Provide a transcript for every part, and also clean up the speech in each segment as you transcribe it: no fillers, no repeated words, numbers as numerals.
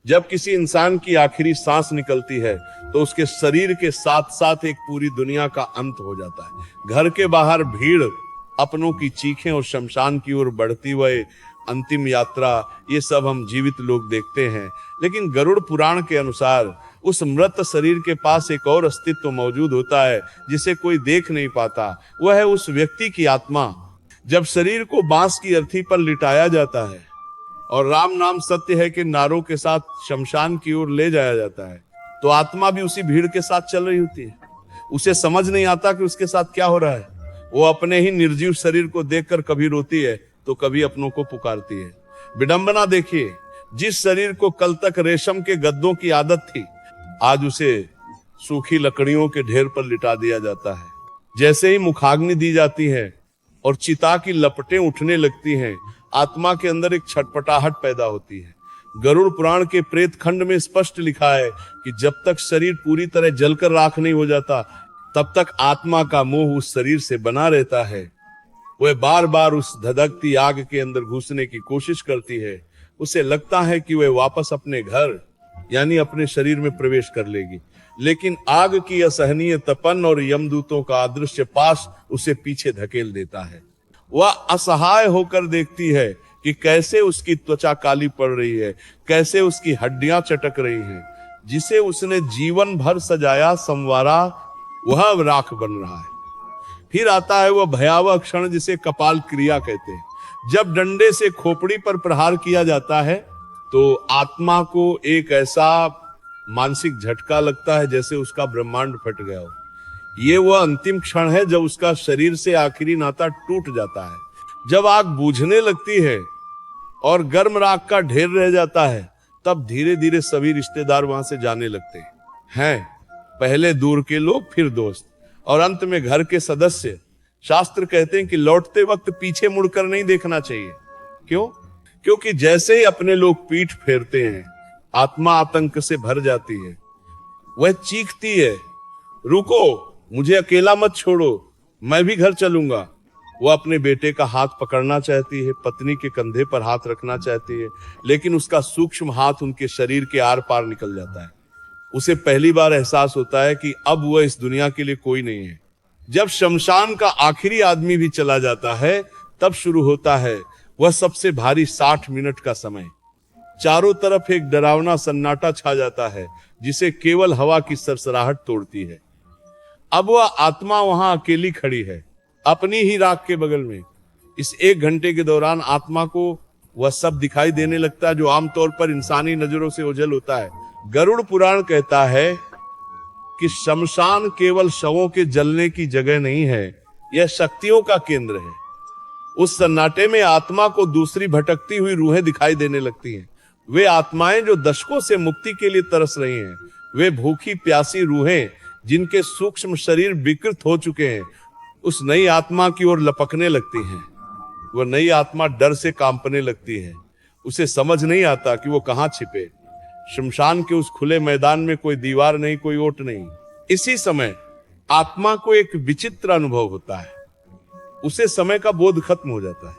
जब किसी इंसान की आखिरी सांस निकलती है तो उसके शरीर के साथ साथ एक पूरी दुनिया का अंत हो जाता है। घर के बाहर भीड़, अपनों की चीखें और शमशान की ओर बढ़ती हुई अंतिम यात्रा, ये सब हम जीवित लोग देखते हैं। लेकिन गरुड़ पुराण के अनुसार उस मृत शरीर के पास एक और अस्तित्व मौजूद होता है जिसे कोई देख नहीं पाता। वह है उस व्यक्ति की आत्मा। जब शरीर को बांस की अर्थी पर लिटाया जाता है और राम नाम सत्य है कि नारों के साथ शमशान की ओर ले जाया जाता है, तो आत्मा भी उसी भीड़ के साथ चल रही होती है। उसे समझ नहीं आता कि उसके साथ क्या हो रहा है। वो अपने ही निर्जीव शरीर को देखकर कभी रोती है तो कभी अपनों को पुकारती है। विडंबना देखिए, जिस शरीर को कल तक रेशम के गद्दों की आदत थी, आज उसे सूखी लकड़ियों के ढेर पर लिटा दिया जाता है। जैसे ही मुखाग्नि दी जाती है और चिता की लपटें उठने लगती हैं, आत्मा के अंदर एक छटपटाहट पैदा होती है। गरुड़ पुराण के प्रेत खंड में स्पष्ट लिखा है कि जब तक शरीर पूरी तरह जलकर राख नहीं हो जाता, तब तक आत्मा का मोह उस शरीर से बना रहता है। वह बार बार उस धधकती आग के अंदर घुसने की कोशिश करती है। उसे लगता है कि वह वापस अपने घर यानी अपने शरीर में प्रवेश कर लेगी, लेकिन आग की असहनीय तपन और यमदूतों का अदृश्य पास उसे पीछे धकेल देता है। वह असहाय होकर देखती है कि कैसे उसकी त्वचा काली पड़ रही है, कैसे उसकी हड्डियां चटक रही हैं। जिसे उसने जीवन भर सजाया संवारा, वह अब राख बन रहा है। फिर आता है वह भयावह क्षण जिसे कपाल क्रिया कहते हैं। जब डंडे से खोपड़ी पर प्रहार किया जाता है तो आत्मा को एक ऐसा मानसिक झटका लगता है जैसे उसका ब्रह्मांड फट गया हो। ये वह अंतिम क्षण है जब उसका शरीर से आखिरी नाता टूट जाता है। जब आग बूझने लगती है और गर्म राख का ढेर रह जाता है, तब धीरे धीरे सभी रिश्तेदार वहां से जाने लगते हैं। पहले दूर के लोग, फिर दोस्त और अंत में घर के सदस्य। शास्त्र कहते हैं कि लौटते वक्त पीछे मुड़कर नहीं देखना चाहिए। क्यों? क्योंकि जैसे ही अपने लोग पीठ फेरते हैं, आत्मा आतंक से भर जाती है। वह चीखती है, रुको, मुझे अकेला मत छोड़ो, मैं भी घर चलूंगा। वह अपने बेटे का हाथ पकड़ना चाहती है, पत्नी के कंधे पर हाथ रखना चाहती है, लेकिन उसका सूक्ष्म हाथ उनके शरीर के आर पार निकल जाता है। उसे पहली बार एहसास होता है कि अब वह इस दुनिया के लिए कोई नहीं है। जब शमशान का आखिरी आदमी भी चला जाता है, तब शुरू होता है वह सबसे भारी 60 मिनट का समय। चारों तरफ एक डरावना सन्नाटा छा जाता है जिसे केवल हवा की सरसराहट तोड़ती है। अब वह आत्मा वहां अकेली खड़ी है, अपनी ही राख के बगल में। इस 1 घंटे के दौरान आत्मा को वह सब दिखाई देने लगता है जो आमतौर पर इंसानी नजरों से ओझल होता है। गरुड़ पुराण कहता है कि शमशान केवल शवों के जलने की जगह नहीं है, यह शक्तियों का केंद्र है। उस सन्नाटे में आत्मा को दूसरी भटकती हुई रूहें दिखाई देने लगती हैं। वे आत्माएं जो दशकों से मुक्ति के लिए तरस रही हैं, वे भूखी प्यासी रूहें जिनके सूक्ष्म शरीर विकृत हो चुके हैं, उस नई आत्मा की ओर लपकने लगती हैं। वह नई आत्मा डर से कांपने लगती है। उसे समझ नहीं आता कि वो कहां छिपे। शमशान के उस खुले मैदान में कोई दीवार नहीं, कोई ओट नहीं। इसी समय आत्मा को एक विचित्र अनुभव होता है। उसे समय का बोध खत्म हो जाता है।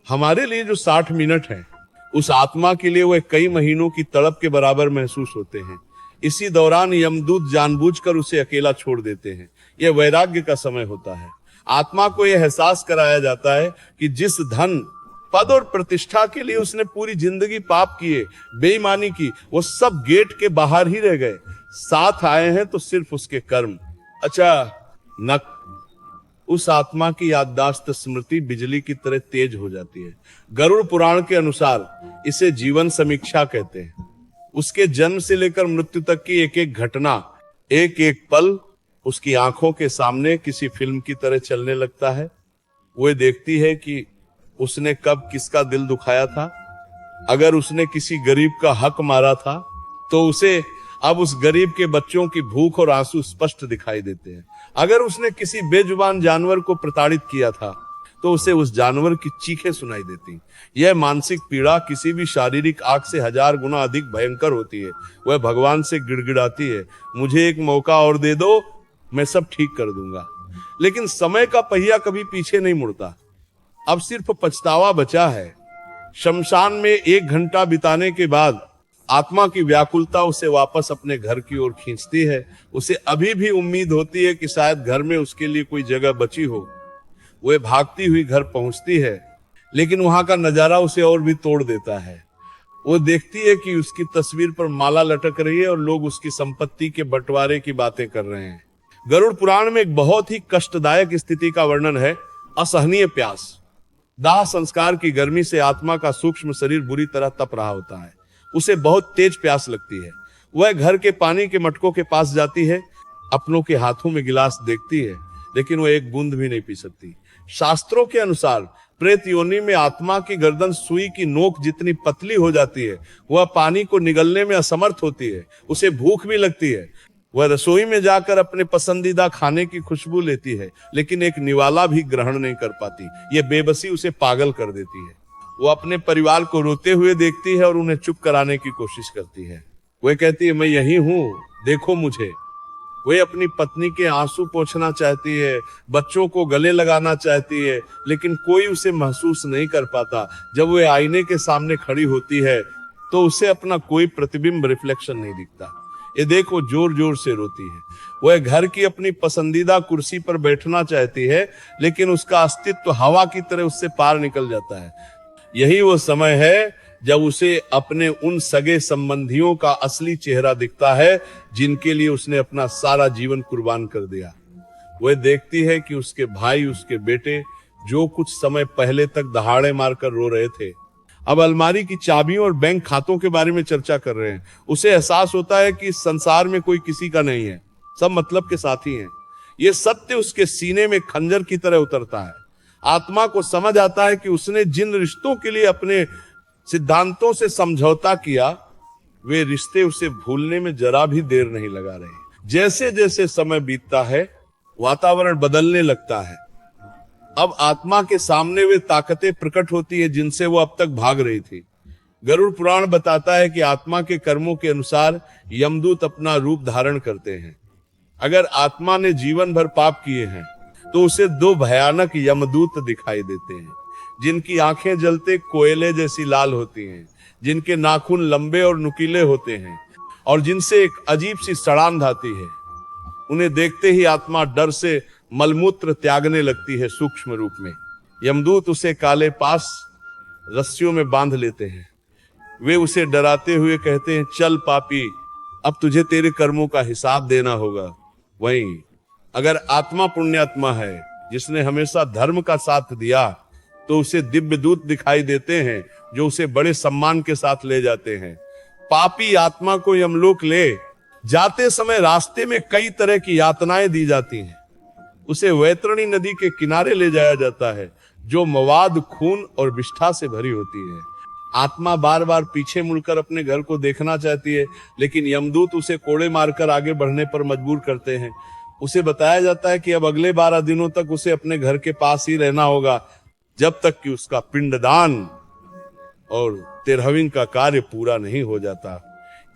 हमारे लिए जो 60 मिनट हैं, उस आत्मा के लिए वह कई महीनों की तड़प के बराबर महसूस होते हैं। इसी दौरान यमदूत जानबूझकर उसे अकेला छोड़ देते हैं। यह वैराग्य का समय होता है। आत्मा को यह एहसास कराया जाता है कि जिस धन, पद और प्रतिष्ठा के लिए उसने पूरी जिंदगी पाप किए, बेईमानी की, वो सब गेट के बाहर ही रह गए। साथ आए हैं तो सिर्फ उसके कर्म। अच्छा, नक उस आत्मा की याददाश्त स्मृति बिजली की तरह तेज हो जाती है। गरुड़ पुराण के अनुसार इसे जीवन समीक्षा कहते हैं। उसके जन्म से लेकर मृत्यु तक की एक एक घटना, एक एक पल उसकी आंखों के सामने किसी फिल्म की तरह चलने लगता है। वो देखती है कि उसने कब किसका दिल दुखाया था। अगर उसने किसी गरीब का हक मारा था तो उसे अब उस गरीब के बच्चों की भूख और आंसू स्पष्ट दिखाई देते हैं। अगर उसने किसी बेजुबान जानवर को प्रताड़ित किया था तो उसे उस जानवर की चीखें सुनाई देती। यह मानसिक पीड़ा किसी भी शारीरिक आग से 1000 गुना अधिक भयंकर होती है। वह भगवान से गिड़गिड़ाती है, मुझे एक मौका और दे दो, मैं सब ठीक कर दूंगा। लेकिन समय का पहिया कभी पीछे नहीं मुड़ता। अब सिर्फ पछतावा बचा है। शमशान में 1 घंटा बिताने के बाद आत्मा की व्याकुलता उसे वापस अपने घर की ओर खींचती है। उसे अभी भी उम्मीद होती है कि शायद घर में उसके लिए कोई जगह बची हो। वह भागती हुई घर पहुंचती है, लेकिन वहां का नजारा उसे और भी तोड़ देता है। वो देखती है कि उसकी तस्वीर पर माला लटक रही है और लोग उसकी संपत्ति के बंटवारे की बातें कर रहे हैं। गरुड़ पुराण में एक बहुत ही कष्टदायक स्थिति का वर्णन है, असहनीय प्यास। दाह संस्कार की गर्मी से आत्मा का सूक्ष्म शरीर बुरी तरह तप रहा होता है। उसे बहुत तेज प्यास लगती है। वह घर के पानी के मटकों के पास जाती है, अपनों के हाथों में गिलास देखती है, लेकिन वह एक बूंद भी नहीं पी सकती। शास्त्रों के अनुसार प्रेत योनि में आत्मा की गर्दन सुई की नोक जितनी पतली हो जाती है, वह पानी को निगलने में असमर्थ होती है। उसे भूख भी लगती है। वह रसोई में जाकर अपने पसंदीदा खाने की खुशबू लेती है, लेकिन एक निवाला भी ग्रहण नहीं कर पाती। यह बेबसी उसे पागल कर देती है। वो अपने परिवार को रोते हुए देखती है और उन्हें चुप कराने की कोशिश करती है। वह कहती है, मैं यही हूं, देखो मुझे। वह अपनी पत्नी के आंसू पोंछना चाहती है, बच्चों को गले लगाना चाहती है, लेकिन कोई उसे महसूस नहीं कर पाता। जब वह आईने के सामने खड़ी होती है तो उसे अपना कोई प्रतिबिंब रिफ्लेक्शन नहीं दिखता। ये देखो, जोर जोर से रोती है। वह घर की अपनी पसंदीदा कुर्सी पर बैठना चाहती है, लेकिन उसका अस्तित्व हवा की तरह उससे पार निकल जाता है। यही वो समय है जब उसे अपने उन सगे संबंधियों का असली चेहरा दिखता है जिनके लिए उसने अपना सारा जीवन कुर्बान कर दिया। वह देखती है कि उसके भाई, उसके बेटे, जो कुछ समय पहले तक दहाड़े मारकर रो रहे थे, अब अलमारी की चाबियों और बैंक खातों के बारे में चर्चा कर रहे हैं। उसे एहसास होता है कि इस संसार में कोई किसी का नहीं है, सब मतलब के साथी हैं। यह सत्य उसके सीने में खंजर की तरह उतरता है। आत्मा को समझ आता है कि उसने जिन रिश्तों के लिए अपने सिद्धांतों से समझौता किया, वे रिश्ते उसे भूलने में जरा भी देर नहीं लगा रहे। जैसे जैसे समय बीतता है, वातावरण बदलने लगता है। अब आत्मा के सामने वे ताकतें प्रकट होती है जिनसे वो अब तक भाग रही थी। गरुड़ पुराण बताता है कि आत्मा के कर्मों के अनुसार यमदूत अपना रूप धारण करते हैं। अगर आत्मा ने जीवन भर पाप किए हैं तो उसे दो भयानक यमदूत दिखाई देते हैं, जिनकी आंखें जलते कोयले जैसी लाल होती हैं, जिनके नाखून लंबे और नुकीले होते हैं और जिनसे एक अजीब सी सड़ांध आती है। उन्हें देखते ही आत्मा डर से मलमूत्र त्यागने लगती है सूक्ष्म रूप में। यमदूत उसे काले पास रस्सियों में बांध लेते हैं। वे उसे डराते हुए कहते हैं, चल पापी, अब तुझे तेरे कर्मों का हिसाब देना होगा। वहीं अगर आत्मा पुण्यात्मा है, जिसने हमेशा धर्म का साथ दिया, तो उसे दिव्य दूत दिखाई देते हैं जो उसे बड़े सम्मान के साथ ले जाते हैं। पापी आत्मा को यमलोक ले जाते समय रास्ते में कई तरह की यातनाएं दी जाती हैं। उसे वैतरणी नदी के किनारे ले जाया जाता है, जो मवाद, खून और विष्ठा से भरी होती है। आत्मा बार बार पीछे मुड़कर अपने घर को देखना चाहती है, लेकिन यमदूत उसे कोड़े मारकर आगे बढ़ने पर मजबूर करते हैं। उसे बताया जाता है कि अब अगले 12 दिनों तक उसे अपने घर के पास ही रहना होगा, जब तक कि उसका पिंडदान और तिरहविन का कार्य पूरा नहीं हो जाता।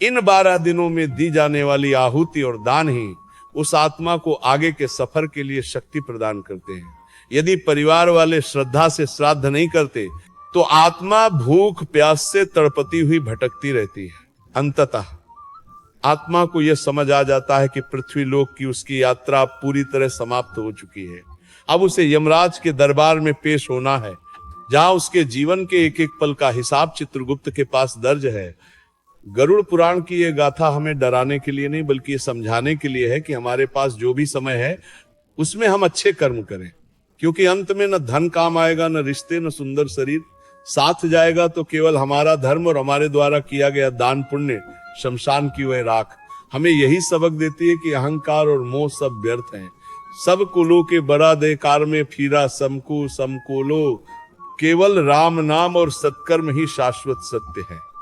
इन 12 दिनों में दी जाने वाली आहुति और दान ही उस आत्मा को आगे के सफर के लिए शक्ति प्रदान करते हैं। यदि परिवार वाले श्रद्धा से श्राद्ध नहीं करते तो आत्मा भूख प्यास से तड़पती हुई भटकती रहती है। अंततः आत्मा को यह समझ आ जाता है कि पृथ्वी लोक की उसकी यात्रा पूरी तरह समाप्त हो चुकी है। अब उसे यमराज के दरबार में पेश होना है, जहां उसके जीवन के एक एक पल का हिसाब चित्रगुप्त के पास दर्ज है। गरुड़ पुराण की यह गाथा हमें डराने के लिए नहीं, बल्कि ये समझाने के लिए है कि हमारे पास जो भी समय है उसमें हम अच्छे कर्म करें, क्योंकि अंत में न धन काम आएगा, न रिश्ते, न सुंदर शरीर। साथ जाएगा तो केवल हमारा धर्म और हमारे द्वारा किया गया दान पुण्य, शमशान की वह राख। हमें यही सबक देती है कि अहंकार और मोह सब व्यर्थ हैं। सब कुलों के बड़ा देकार में फिरा समको समकोलो, केवल राम नाम और सत्कर्म ही शाश्वत सत्य है।